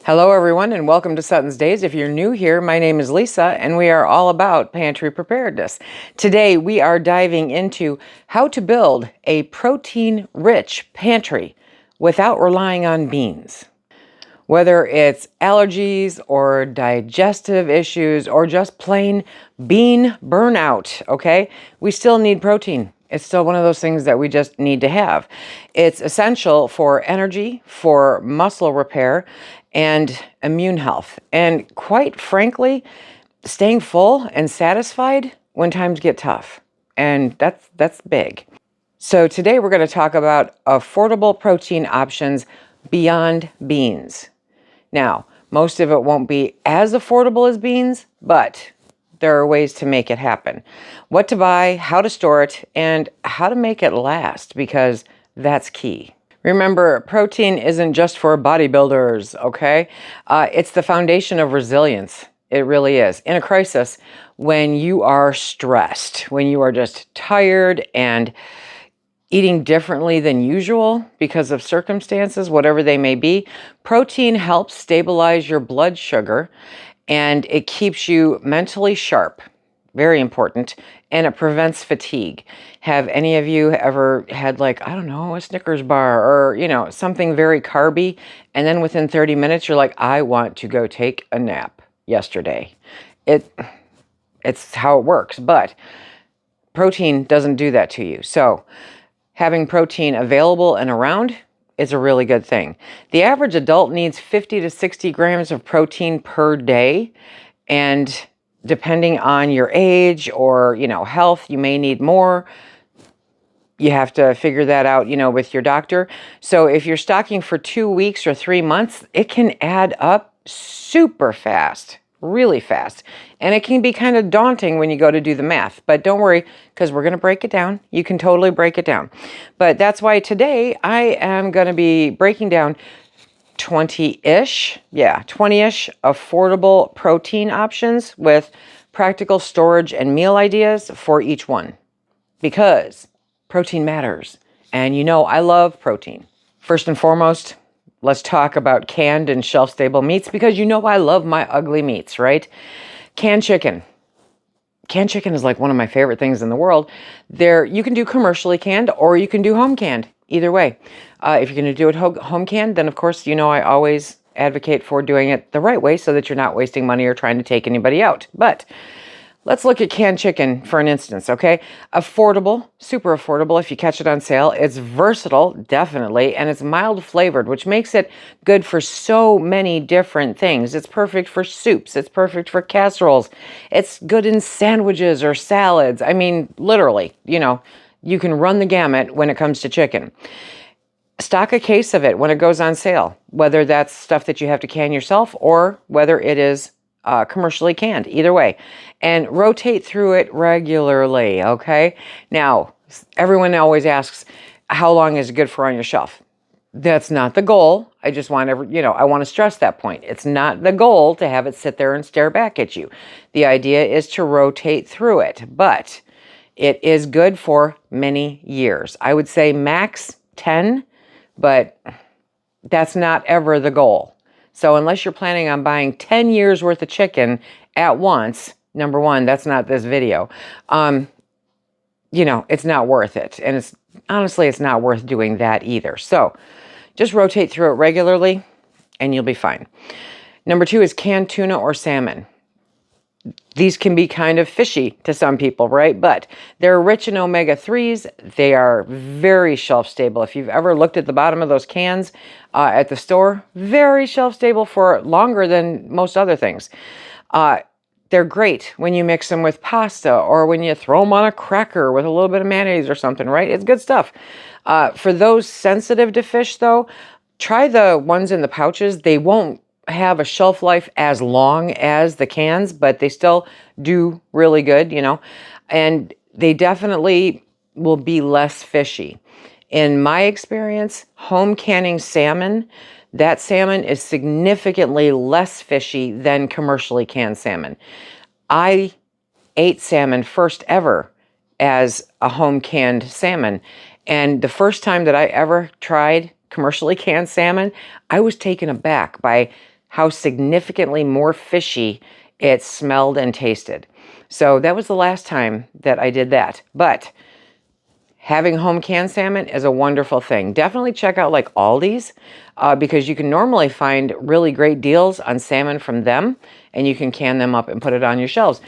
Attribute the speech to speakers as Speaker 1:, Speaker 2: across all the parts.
Speaker 1: Hello everyone and welcome to Sutton's Days. If you're new here, my name is Lisa and we are all about pantry preparedness. Today we are diving into how to build a protein-rich pantry without relying on beans. Whether it's allergies or digestive issues or just plain bean burnout, okay? We still need protein. It's still one of those things that we just need to have. It's essential for energy, for muscle repair, and immune health. And quite frankly, staying full and satisfied when times get tough. And that's big. So today we're going to talk about affordable protein options beyond beans. Now, most of it won't be as affordable as beans, but there are ways to make it happen. What to buy, how to store it, and how to make it last, because that's key. Remember, protein isn't just for bodybuilders, okay? It's the foundation of resilience. It really is. In a crisis, when you are stressed, when you are just tired and eating differently than usual because of circumstances, whatever they may be, protein helps stabilize your blood sugar and it keeps you mentally sharp. Very important. And it prevents fatigue. Have any of you ever had a Snickers bar or, something very carby, and then within 30 minutes you're like, I want to go take a nap yesterday. It's how it works, but protein doesn't do that to you. So having protein available and around is a really good thing. The average adult needs 50 to 60 grams of protein per day, and depending on your age or, health, you may need more. You have to figure that out, with your doctor. So if you're stocking for 2 weeks or 3 months, it can add up super fast, really fast. And it can be kind of daunting when you go to do the math. But don't worry, because we're going to break it down. You can totally break it down. But that's why today I am going to be breaking down 20-ish affordable protein options with practical storage and meal ideas for each one. Because protein matters. And I love protein. First and foremost, let's talk about canned and shelf-stable meats, because I love my ugly meats, right? Canned chicken. Canned chicken is like one of my favorite things in the world. You can do commercially canned or you can do home canned. Either way. If you're going to do it home canned, then of course, I always advocate for doing it the right way so that you're not wasting money or trying to take anybody out. But let's look at canned chicken for an instance, okay? Affordable, super affordable if you catch it on sale. It's versatile, definitely, and it's mild flavored, which makes it good for so many different things. It's perfect for soups. It's perfect for casseroles. It's good in sandwiches or salads. I mean, literally, you can run the gamut when it comes to chicken. Stock a case of it when it goes on sale, whether that's stuff that you have to can yourself or whether it is commercially canned, either way. And rotate through it regularly, okay? Now, everyone always asks, how long is it good for on your shelf? That's not the goal. I just want I want to stress that point. It's not the goal to have it sit there and stare back at you. The idea is to rotate through it, but it is good for many years. I would say max 10, but that's not ever the goal. So unless you're planning on buying 10 years worth of chicken at once, number one, that's not this video. It's not worth it. And it's not worth doing that either. So just rotate through it regularly and you'll be fine. Number 2 is canned tuna or salmon. These can be kind of fishy to some people, right? But they're rich in omega-3s. They are very shelf-stable. If you've ever looked at the bottom of those cans at the store, very shelf-stable for longer than most other things. They're great when you mix them with pasta or when you throw them on a cracker with a little bit of mayonnaise or something, right? It's good stuff. For those sensitive to fish, though, try the ones in the pouches. They won't have a shelf life as long as the cans, but they still do really good, and they definitely will be less fishy. In my experience, home canning salmon, that salmon is significantly less fishy than commercially canned salmon. I ate salmon first ever as a home canned salmon, and the first time that I ever tried commercially canned salmon, I was taken aback by how significantly more fishy it smelled and tasted. So that was the last time that I did that. But having home canned salmon is a wonderful thing. Definitely check out like Aldi's because you can normally find really great deals on salmon from them, and you can can them up and put it on your shelves.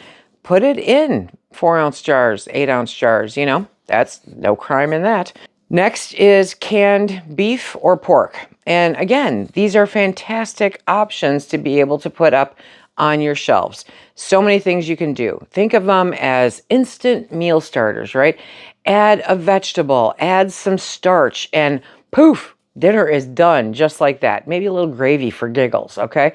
Speaker 1: Put it in 4-ounce jars, 8-ounce jars, you know, that's no crime in that. Next is canned beef or pork. And again, these are fantastic options to be able to put up on your shelves. So many things you can do. Think of them as instant meal starters, right? Add a vegetable, add some starch, and poof, dinner is done just like that. Maybe a little gravy for giggles, okay?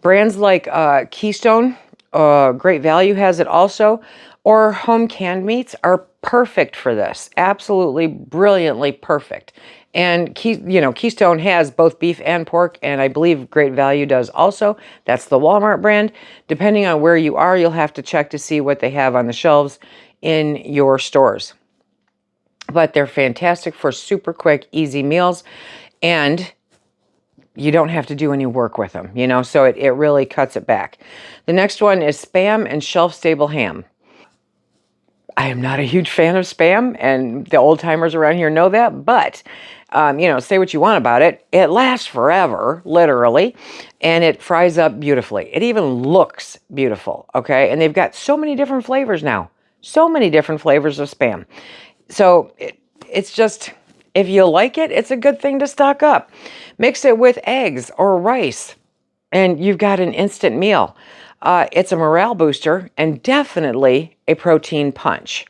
Speaker 1: Brands like Keystone, Great Value has it also, or home canned meats are perfect for this. Absolutely brilliantly perfect. And Keystone has both beef and pork, and I believe Great Value does also. That's the Walmart brand. Depending on where you are, you'll have to check to see what they have on the shelves in your stores. But they're fantastic for super quick, easy meals, and you don't have to do any work with them, you know, so it really cuts it back. The next one is Spam and shelf-stable ham. I am not a huge fan of Spam, and the old timers around here know that, but, say what you want about it. It lasts forever, literally, and it fries up beautifully. It even looks beautiful, okay? And they've got so many different flavors now, so many different flavors of Spam. So it's just, if you like it, it's a good thing to stock up. Mix it with eggs or rice, and you've got an instant meal. It's a morale booster and definitely a protein punch.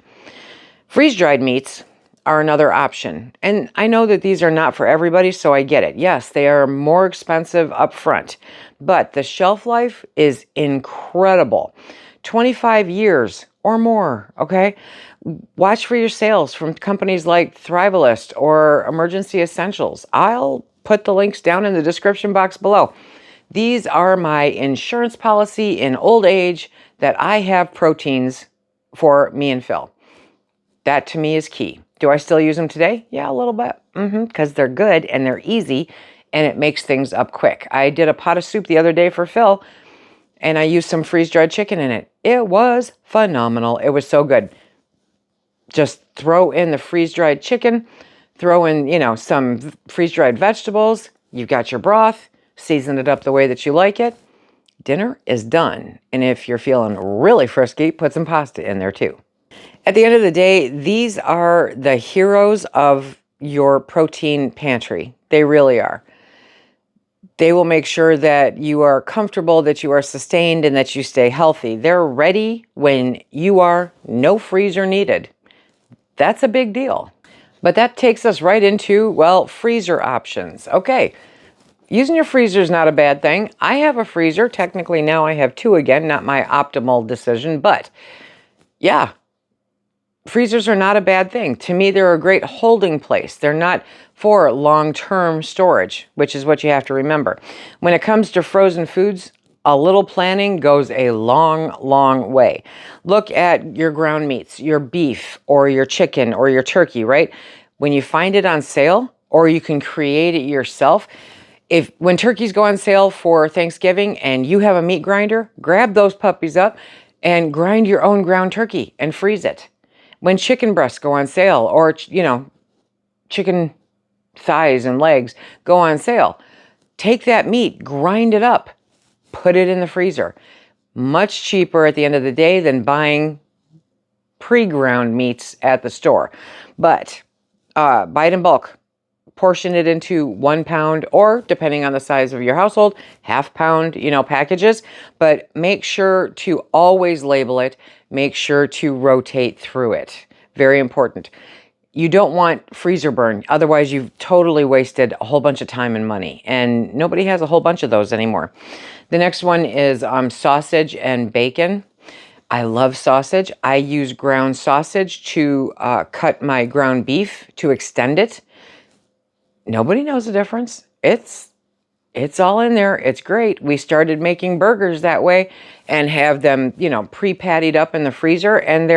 Speaker 1: Freeze-dried meats are another option. And I know that these are not for everybody, so I get it. Yes, they are more expensive up front, but the shelf life is incredible. 25 years or more, okay? Watch for your sales from companies like Thrivalist or Emergency Essentials. I'll put the links down in the description box below. These are my insurance policy in old age that I have proteins for me and Phil. That to me is key. Do I still use them today? Yeah, a little bit. Because they're good and they're easy and it makes things up quick. I did a pot of soup the other day for Phil and I used some freeze-dried chicken in it. It was phenomenal. It was so good. Just throw in the freeze-dried chicken, throw in, some freeze-dried vegetables. You've got your broth. Season it up the way that you like it. Dinner is done. And if you're feeling really frisky, put some pasta in there too. At the end of the day, these are the heroes of your protein pantry. They really are. They will make sure that you are comfortable, that you are sustained, and that you stay healthy. They're ready when you are. No freezer needed. That's a big deal. But that takes us right into, freezer options. Okay. Using your freezer is not a bad thing. I have a freezer. Technically now I have 2 again, not my optimal decision, but yeah, freezers are not a bad thing. To me, they're a great holding place. They're not for long-term storage, which is what you have to remember. When it comes to frozen foods, a little planning goes a long, long way. Look at your ground meats, your beef or your chicken or your turkey, right? When you find it on sale, or you can create it yourself, when turkeys go on sale for Thanksgiving and you have a meat grinder, grab those puppies up and grind your own ground turkey and freeze it. When chicken breasts go on sale or, chicken thighs and legs go on sale, take that meat, grind it up, put it in the freezer. Much cheaper at the end of the day than buying pre-ground meats at the store. But buy it in bulk. Portion it into 1 pound or, depending on the size of your household, half-pound, packages. But make sure to always label it. Make sure to rotate through it. Very important. You don't want freezer burn. Otherwise, you've totally wasted a whole bunch of time and money. And nobody has a whole bunch of those anymore. The next one is sausage and bacon. I love sausage. I use ground sausage to cut my ground beef to extend it. Nobody knows the difference. It's all in there. It's great. We started making burgers that way and have them, pre-pattied up in the freezer, and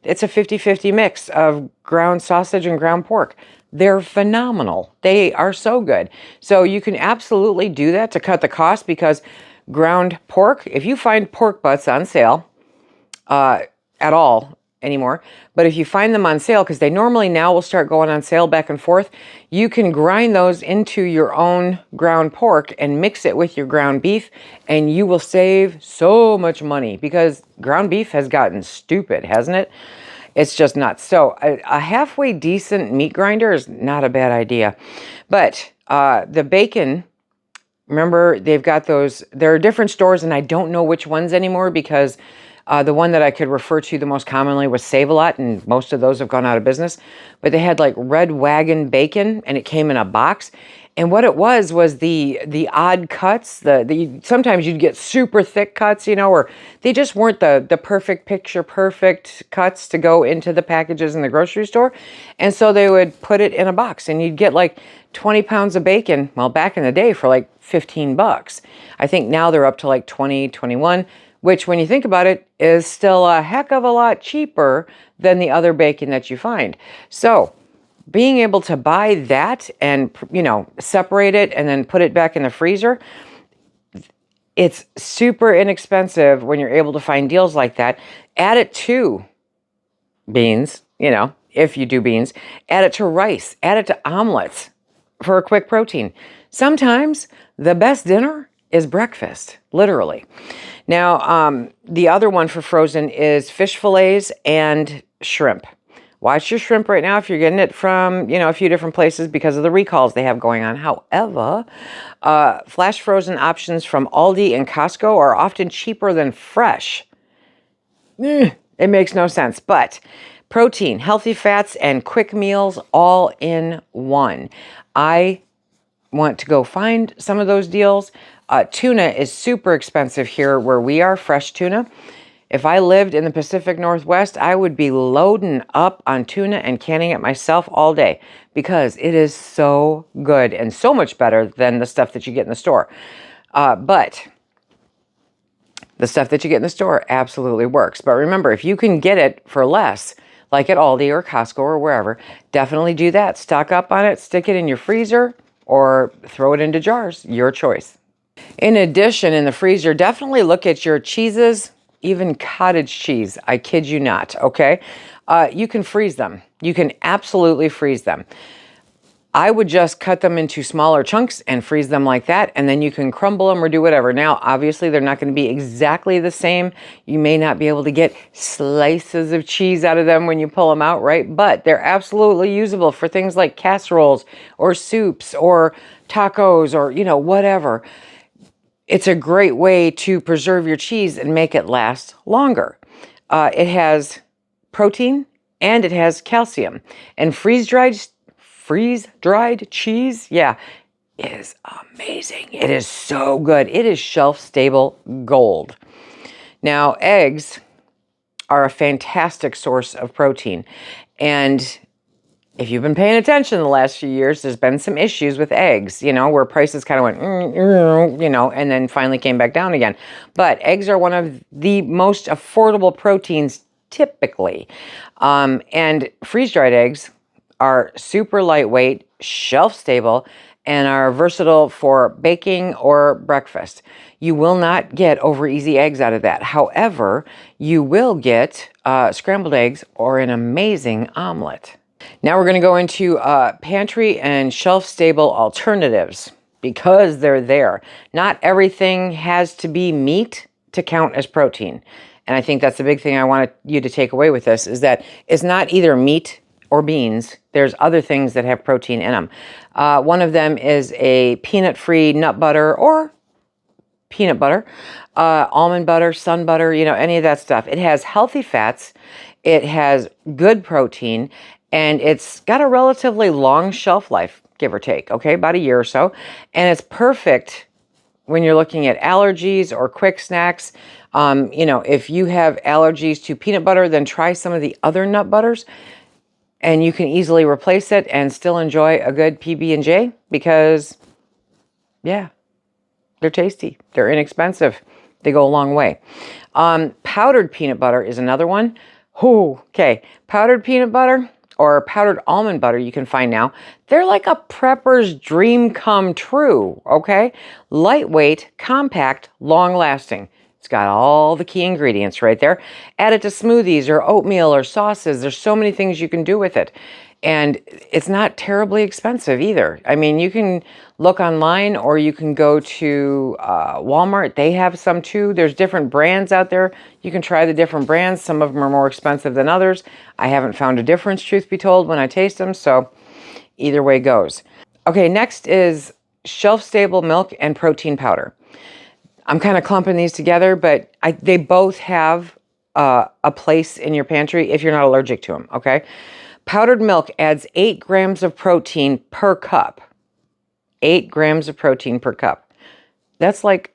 Speaker 1: it's a 50-50 mix of ground sausage and ground pork. They're phenomenal. They are so good. So you can absolutely do that to cut the cost, because ground pork, if you find pork butts on sale, at all anymore, but if you find them on sale, because they normally now will start going on sale back and forth, you can grind those into your own ground pork and mix it with your ground beef, and you will save so much money, because ground beef has gotten stupid, hasn't it? It's just nuts. So a halfway decent meat grinder is not a bad idea. But the bacon, remember, they've got those, there are different stores, and I don't know which ones anymore, because the one that I could refer to the most commonly was Save-A-Lot, and most of those have gone out of business. But they had like Red Wagon bacon, and it came in a box. And what it was the odd cuts. Sometimes you'd get super thick cuts, or they just weren't the perfect picture perfect cuts to go into the packages in the grocery store. And so they would put it in a box, and you'd get like 20 pounds of bacon. Well, back in the day for like $15. I think now they're up to like 20, 21, which when you think about it is still a heck of a lot cheaper than the other bacon that you find. So being able to buy that and, separate it and then put it back in the freezer, it's super inexpensive when you're able to find deals like that. Add it to beans, if you do beans, add it to rice, add it to omelets for a quick protein. Sometimes the best dinner is breakfast, literally. Now, the other one for frozen is fish fillets and shrimp. Watch your shrimp right now if you're getting it from, a few different places because of the recalls they have going on. However, flash frozen options from Aldi and Costco are often cheaper than fresh. It makes no sense, but protein, healthy fats, and quick meals all in one. I want to go find some of those deals. Tuna is super expensive here where we are, fresh tuna. If I lived in the Pacific Northwest, I would be loading up on tuna and canning it myself all day, because it is so good and so much better than the stuff that you get in the store. But the stuff that you get in the store absolutely works. But remember, if you can get it for less, like at Aldi or Costco or wherever, definitely do that. Stock up on it, stick it in your freezer, or throw it into jars, your choice. In addition, in the freezer, definitely look at your cheeses, even cottage cheese. I kid you not, okay? You can freeze them. You can absolutely freeze them. I would just cut them into smaller chunks and freeze them like that, and then you can crumble them or do whatever. Now, obviously, they're not going to be exactly the same. You may not be able to get slices of cheese out of them when you pull them out, right? But they're absolutely usable for things like casseroles or soups or tacos or, whatever. It's a great way to preserve your cheese and make it last longer. It has protein and it has calcium. And freeze-dried cheese, is amazing. It is so good. It is shelf-stable gold. Now, eggs are a fantastic source of protein. And if you've been paying attention the last few years, there's been some issues with eggs, where prices kind of went, and then finally came back down again. But eggs are one of the most affordable proteins typically. And freeze-dried eggs are super lightweight, shelf-stable, and are versatile for baking or breakfast. You will not get over easy eggs out of that. However, you will get scrambled eggs or an amazing omelet. Now we're going to go into pantry and shelf-stable alternatives, because they're there. Not everything has to be meat to count as protein. And I think that's the big thing I want you to take away with this, is that it's not either meat or beans. There's other things that have protein in them. One of them is a peanut-free nut butter or peanut butter, almond butter, sun butter, any of that stuff. It has healthy fats. It has good protein. And it's got a relatively long shelf life, give or take, okay, about a year or so. And it's perfect when you're looking at allergies or quick snacks. If you have allergies to peanut butter, then try some of the other nut butters, and you can easily replace it and still enjoy a good PB&J, because, they're tasty. They're inexpensive. They go a long way. Powdered peanut butter is another one. Okay, powdered peanut butter, or powdered almond butter you can find now. They're like a prepper's dream come true, okay? Lightweight, compact, long-lasting. It's got all the key ingredients right there. Add it to smoothies or oatmeal or sauces. There's so many things you can do with it. And it's not terribly expensive either. I mean, you can look online or you can go to Walmart. They have some too. There's different brands out there. You can try the different brands. Some of them are more expensive than others. I haven't found a difference, truth be told, when I taste them. So either way goes. Okay, next is shelf-stable milk and protein powder. I'm kind of clumping these together, but they both have a place in your pantry if you're not allergic to them, okay? Powdered milk adds 8 grams of protein per cup. 8 grams of protein per cup. That's like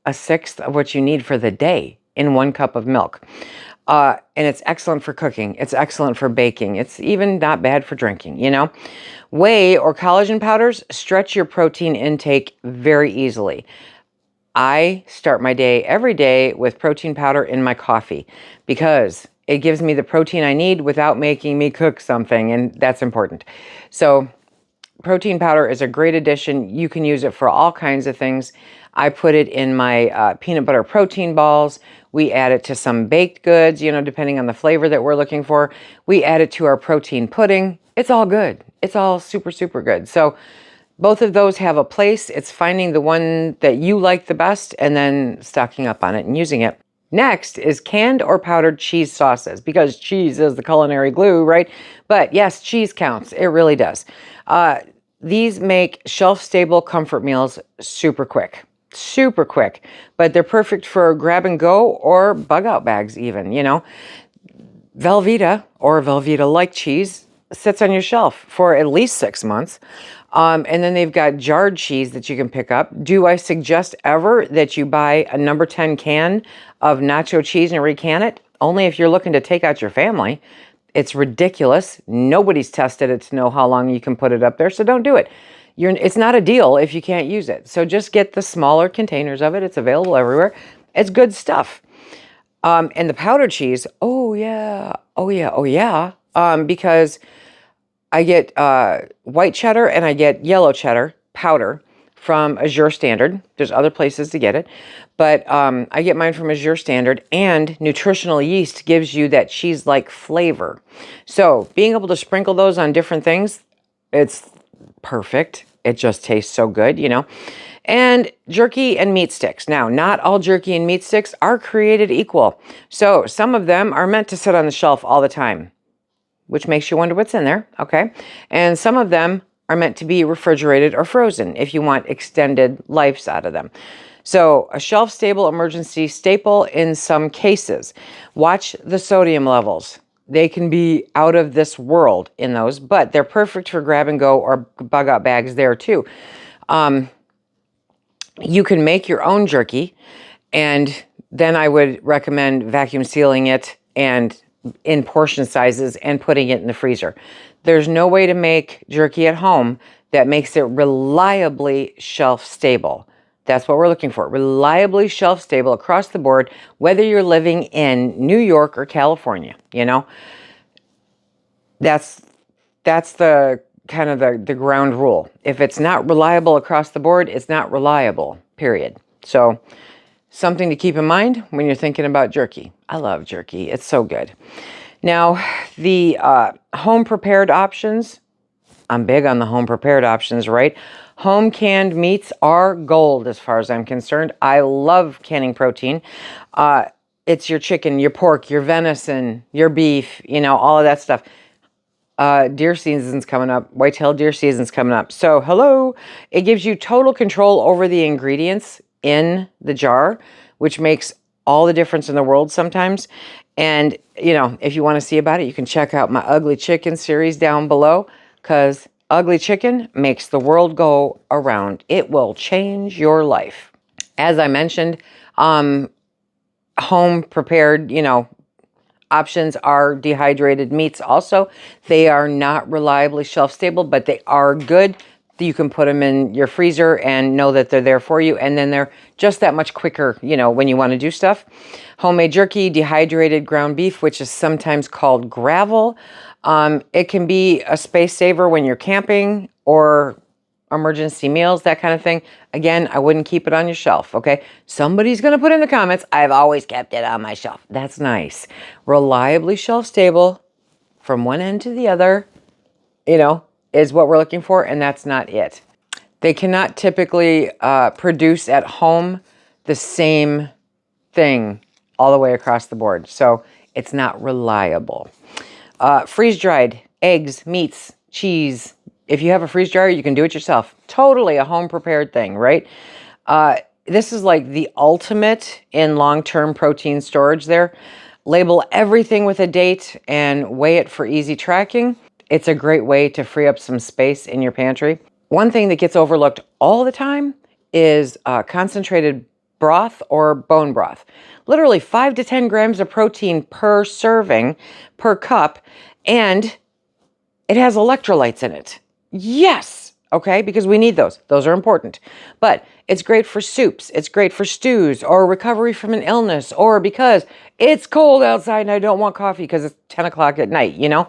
Speaker 1: a sixth of what you need for the day in 1 cup of milk. And it's excellent for cooking. It's excellent for baking. It's even not bad for drinking, you know? Whey or collagen powders stretch your protein intake very easily. I start my day every day with protein powder in my coffee because it gives me the protein I need without making me cook something, and that's important. So protein powder is a great addition. You can use it for all kinds of things. I put it in my peanut butter protein balls. We add it to some baked goods, you know, depending on the flavor that we're looking for. We add it to our protein pudding. It's all good. It's all super, super good. So both of those have a place. It's finding the one that you like the best and then stocking up on it and using it. Next is canned or powdered cheese sauces, because cheese is the culinary glue, right? But yes, cheese counts. It really does. These make shelf-stable comfort meals super quick, but they're perfect for grab and go or bug out bags even, you know. Velveeta or Velveeta-like cheese sits on your shelf for at least 6 months. And then they've got jarred cheese that you can pick up. Do I suggest ever that you buy a number 10 can of nacho cheese and recan it? Only if you're looking to take out your family. It's ridiculous. Nobody's tested it to know how long you can put it up there, so don't do it. It's not a deal if you can't use it. So just get the smaller containers of it. It's available everywhere. It's good stuff. And the powdered cheese, because I get white cheddar and I get yellow cheddar powder from Azure Standard. There's other places to get it, but I get mine from Azure Standard, and nutritional yeast gives you that cheese-like flavor. So being able to sprinkle those on different things, it's perfect. It just tastes so good, you know. And jerky and meat sticks. Now, not all jerky and meat sticks are created equal. So some of them are meant to sit on the shelf all the time, which makes you wonder what's in there, okay? And some of them are meant to be refrigerated or frozen if you want extended lives out of them. So a shelf-stable emergency staple in some cases. Watch the sodium levels. They can be out of this world in those, but they're perfect for grab and go or bug out bags there too. You can make your own jerky, and then I would recommend vacuum sealing it and in portion sizes and putting it in the freezer. There's no way to make jerky at home that makes it reliably shelf stable. That's what we're looking for. Reliably shelf stable across the board, whether you're living in New York or California, you know. That's the kind of the ground rule. If it's not reliable across the board, it's not reliable, period. So something to keep in mind when you're thinking about jerky. I love jerky. It's so good. Now, the home prepared options, I'm big on the home prepared options, right? Home canned meats are gold as far as I'm concerned. I love canning protein. It's your chicken, your pork, your venison, your beef, you know, all of that stuff. Deer season's coming up. White-tailed deer season's coming up. So, hello. It gives you total control over the ingredients in the jar, which makes all the difference in the world sometimes. And, you know, if you want to see about it, you can check out my Ugly Chicken series down below, because Ugly Chicken makes the world go around. It will change your life. As I mentioned, home prepared, you know, options are dehydrated meats also. They are not reliably shelf stable, but they are good. You can put them in your freezer and know that they're there for you. And then they're just that much quicker, you know, when you want to do stuff. Homemade jerky, dehydrated ground beef, which is sometimes called gravel. It can be a space saver when you're camping or emergency meals, that kind of thing. Again, I wouldn't keep it on your shelf, okay? Somebody's going to put in the comments, I've always kept it on my shelf. That's nice. Reliably shelf stable from one end to the other, you know, is what we're looking for, and that's not it. They cannot typically produce at home the same thing all the way across the board, so it's not reliable. Freeze-dried eggs, meats, cheese. If you have a freeze dryer, you can do it yourself. Totally a home-prepared thing, right? This is like the ultimate in long-term protein storage there. Label everything with a date and weigh it for easy tracking. It's a great way to free up some space in your pantry. One thing that gets overlooked all the time is concentrated broth or bone broth. Literally 5 to 10 grams of protein per serving, per cup, and it has electrolytes in it. Yes, okay, because we need those. Those are important. But it's great for soups. It's great for stews or recovery from an illness or because it's cold outside and I don't want coffee because it's 10 o'clock at night, you know?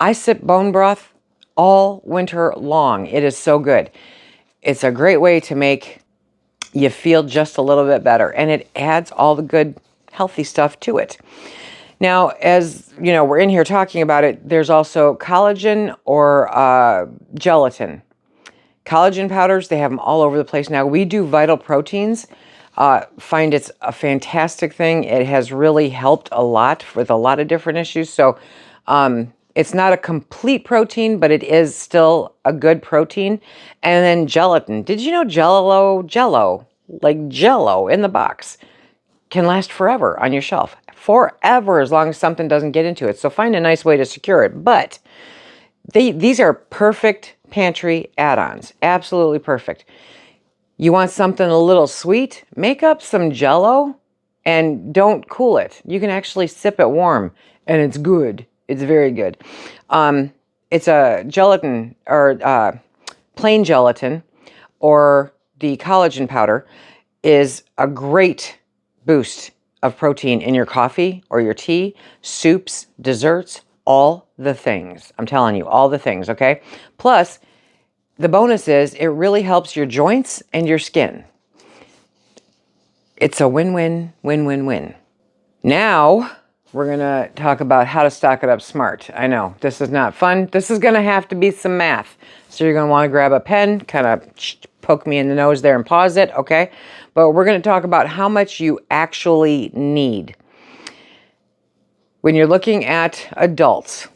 Speaker 1: I sip bone broth all winter long. It is so good. It's a great way to make you feel just a little bit better, and it adds all the good, healthy stuff to it. Now, as you know, we're in here talking about it, there's also collagen or gelatin. Collagen powders, they have them all over the place now. We do Vital Proteins. Find it's a fantastic thing. It has really helped a lot with a lot of different issues. So it's not a complete protein, but it is still a good protein. And then gelatin. Did you know Jello, like Jello in the box, can last forever on your shelf? Forever, as long as something doesn't get into it. So find a nice way to secure it. But these are perfect pantry add-ons. Absolutely perfect. You want something a little sweet? Make up some Jello and don't cool it. You can actually sip it warm and it's good. It's very good. It's a gelatin or plain gelatin or the collagen powder is a great boost of protein in your coffee or your tea, soups, desserts, all the things. I'm telling you, all the things, okay? Plus, the bonus is it really helps your joints and your skin. It's a win-win, win-win-win. Now, we're going to talk about how to stock it up smart. I know, this is not fun. This is going to have to be some math. So you're going to want to grab a pen, kind of poke me in the nose there and pause it, okay? But we're going to talk about how much you actually need. When you're looking at adults,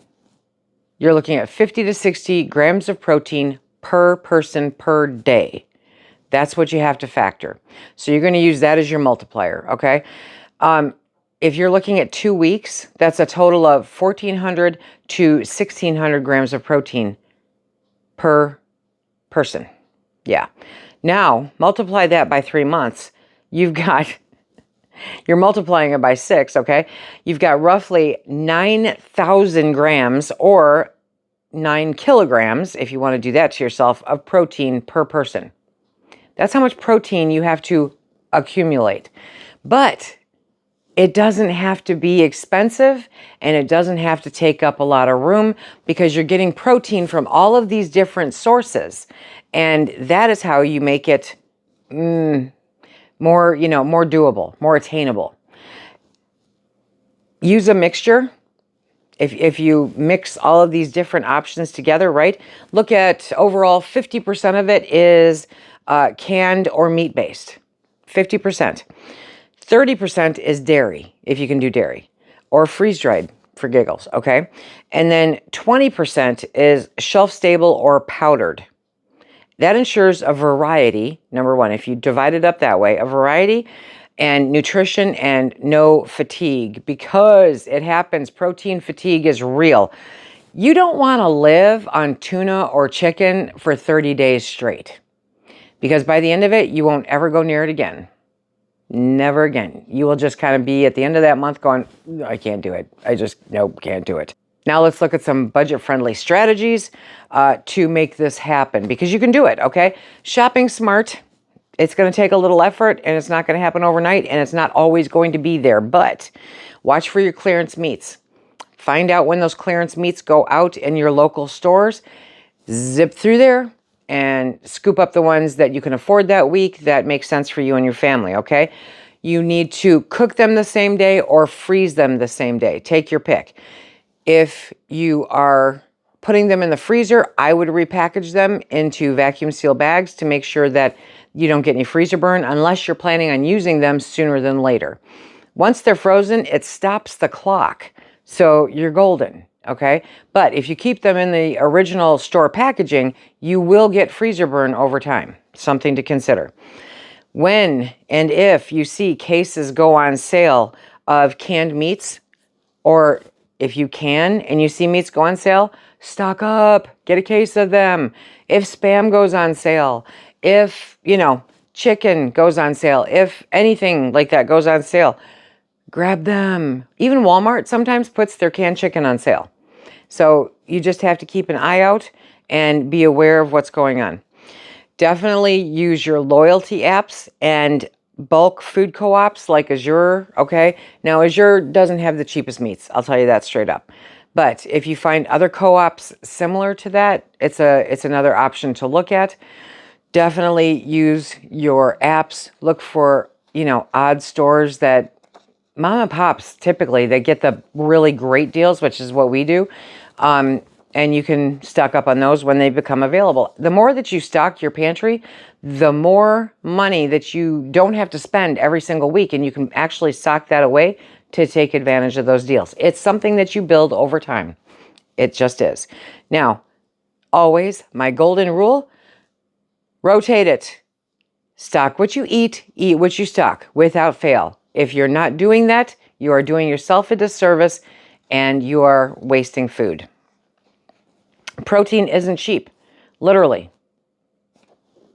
Speaker 1: you're looking at 50 to 60 grams of protein per person per day. That's what you have to factor. So you're going to use that as your multiplier, okay? If you're looking at 2 weeks, that's a total of 1,400 to 1,600 grams of protein per person. Yeah. Now, multiply that by 3 months. You're multiplying it by 6, okay? You've got roughly 9,000 grams or 9 kilograms, if you want to do that to yourself, of protein per person. That's how much protein you have to accumulate. But it doesn't have to be expensive and it doesn't have to take up a lot of room because you're getting protein from all of these different sources. And that is how you make it more doable, more attainable. Use a mixture. If you mix all of these different options together, right? Look at overall 50% of it is canned or meat-based. 50%. 30% is dairy, if you can do dairy, or freeze-dried for giggles, okay? And then 20% is shelf-stable or powdered. That ensures a variety, number one, if you divide it up that way, a variety and nutrition and no fatigue, because it happens, protein fatigue is real. You don't want to live on tuna or chicken for 30 days straight, because by the end of it, you won't ever go near it again. Never again. You will just kind of be at the end of that month going, I can't do it. Nope, can't do it. Now let's look at some budget-friendly strategies to make this happen, because you can do it, okay? Shopping smart. It's going to take a little effort, and it's not going to happen overnight, and it's not always going to be there. But watch for your clearance meats. Find out when those clearance meats go out in your local stores. Zip through there and scoop up the ones that you can afford that week that make sense for you and your family, okay? You need to cook them the same day or freeze them the same day. Take your pick. If you are putting them in the freezer, I would repackage them into vacuum seal bags to make sure that you don't get any freezer burn unless you're planning on using them sooner than later. Once they're frozen, it stops the clock. So you're golden, okay? But if you keep them in the original store packaging, you will get freezer burn over time. Something to consider. When and if you see cases go on sale of canned meats, or if you can and you see meats go on sale, stock up, get a case of them. If Spam goes on sale, if, chicken goes on sale, if anything like that goes on sale, grab them. Even Walmart sometimes puts their canned chicken on sale. So you just have to keep an eye out and be aware of what's going on. Definitely use your loyalty apps and bulk food co-ops like Azure, okay? Now, Azure doesn't have the cheapest meats. I'll tell you that straight up. But if you find other co-ops similar to that, it's another option to look at. Definitely use your apps. Look for, odd stores that mom and pops, typically, they get the really great deals, which is what we do. And you can stock up on those when they become available. The more that you stock your pantry, the more money that you don't have to spend every single week, and you can actually stock that away to take advantage of those deals. It's something that you build over time. It just is. Now, always, my golden rule, rotate it. Stock what you eat what you stock, without fail. If you're not doing that, you are doing yourself a disservice and you are wasting food. Protein isn't cheap, literally.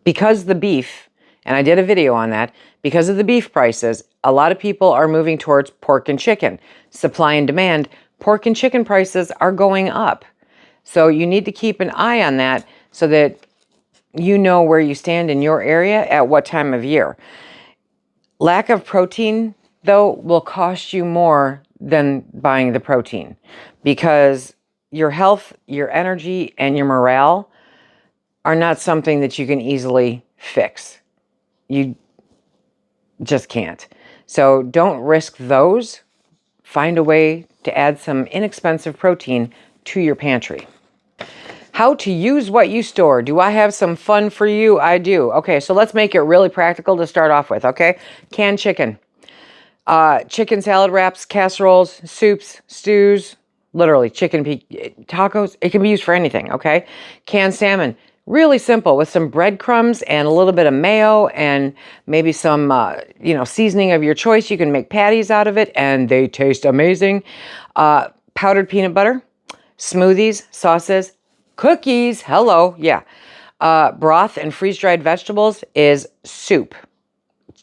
Speaker 1: Because the beef, and I did a video on that, because of the beef prices, a lot of people are moving towards pork and chicken. Supply and demand, pork and chicken prices are going up. So you need to keep an eye on that so that you know where you stand in your area at what time of year. Lack of protein, though, will cost you more than buying the protein, because your health, your energy, and your morale are not something that you can easily fix. You just can't. So don't risk those. Find a way to add some inexpensive protein to your pantry. How to use what you store. Do I have some fun for you? I do. Okay, so let's make it really practical to start off with, okay? Canned chicken. Chicken salad wraps, casseroles, soups, stews, literally chicken tacos. It can be used for anything, okay? Canned salmon. Really simple, with some breadcrumbs and a little bit of mayo and maybe some, seasoning of your choice. You can make patties out of it, and they taste amazing. Powdered peanut butter, smoothies, sauces, cookies. Hello, yeah. Broth and freeze-dried vegetables is soup,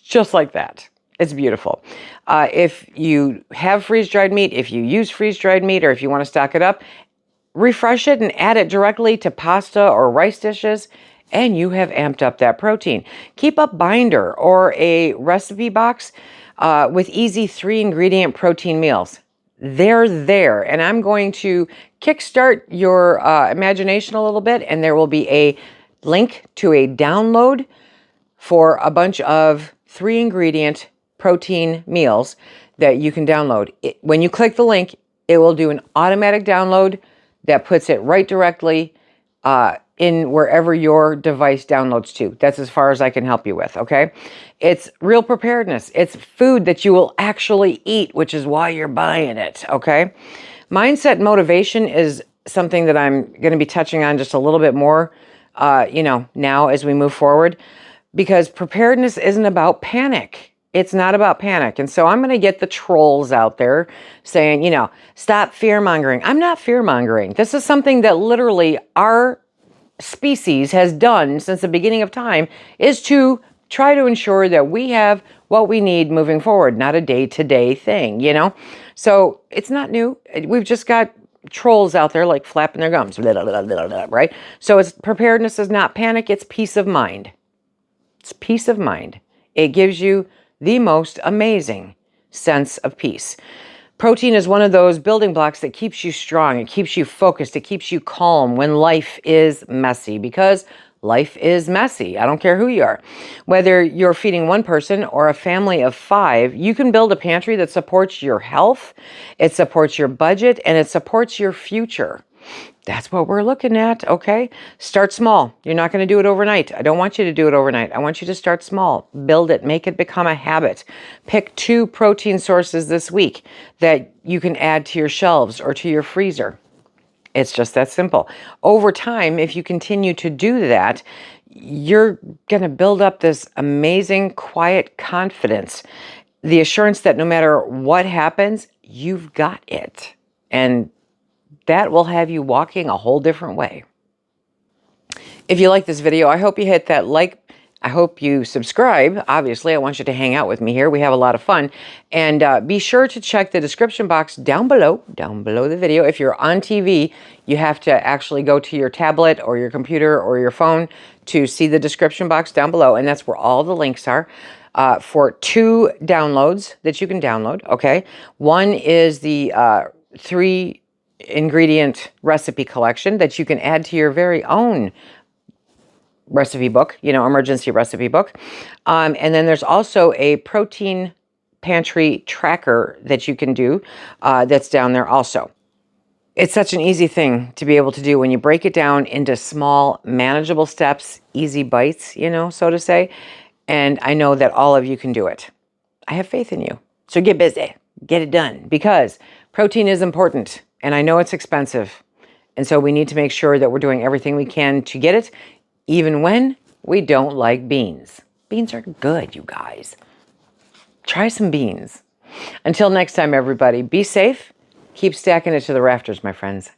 Speaker 1: just like that. It's beautiful. If you have freeze-dried meat, if you use freeze-dried meat, or if you want to stock it up, refresh it and add it directly to pasta or rice dishes, and you have amped up that protein. Keep a binder or a recipe box with easy 3-ingredient protein meals. They're there, and I'm going to kickstart your imagination a little bit, and there will be a link to a download for a bunch of 3-ingredient protein meals that you can download. When you click the link, it will do an automatic download that puts it right directly in wherever your device downloads to. That's as far as I can help you with, okay? It's real preparedness. It's food that you will actually eat, which is why you're buying it, okay? Mindset motivation is something that I'm going to be touching on just a little bit more, now as we move forward, because preparedness isn't about panic. It's not about panic. And so I'm going to get the trolls out there saying, stop fear-mongering. I'm not fear-mongering. This is something that literally our species has done since the beginning of time, is to try to ensure that we have what we need moving forward, not a day-to-day thing, So it's not new. We've just got trolls out there like flapping their gums, blah, blah, blah, blah, blah, right? So it's preparedness is not panic, it's peace of mind. It's peace of mind. It gives you the most amazing sense of peace. Protein is one of those building blocks that keeps you strong. It keeps you focused. It keeps you calm when life is messy, because life is messy. I don't care who you are. Whether you're feeding one person or a family of 5, you can build a pantry that supports your health, it supports your budget, and it supports your future. That's what we're looking at, okay? Start small. You're not going to do it overnight. I don't want you to do it overnight. I want you to start small. Build it. Make it become a habit. Pick 2 protein sources this week that you can add to your shelves or to your freezer. It's just that simple. Over time, if you continue to do that, you're going to build up this amazing, quiet confidence. The assurance that no matter what happens, you've got it. And that will have you walking a whole different way. If you like this video, I hope you hit that like. I hope you subscribe. Obviously, I want you to hang out with me here. We have a lot of fun. And be sure to check the description box down below the video. If you're on TV, you have to actually go to your tablet or your computer or your phone to see the description box down below. And that's where all the links are for 2 downloads that you can download, okay? One is the 3 ingredient recipe collection that you can add to your very own recipe book, emergency recipe book. And then there's also a protein pantry tracker that you can do that's down there also. It's such an easy thing to be able to do when you break it down into small, manageable steps, easy bites, so to say. And I know that all of you can do it. I have faith in you. So get busy, get it done, because protein is important. And I know it's expensive. And so we need to make sure that we're doing everything we can to get it, even when we don't like beans. Beans are good, you guys. Try some beans. Until next time, everybody, be safe. Keep stacking it to the rafters, my friends.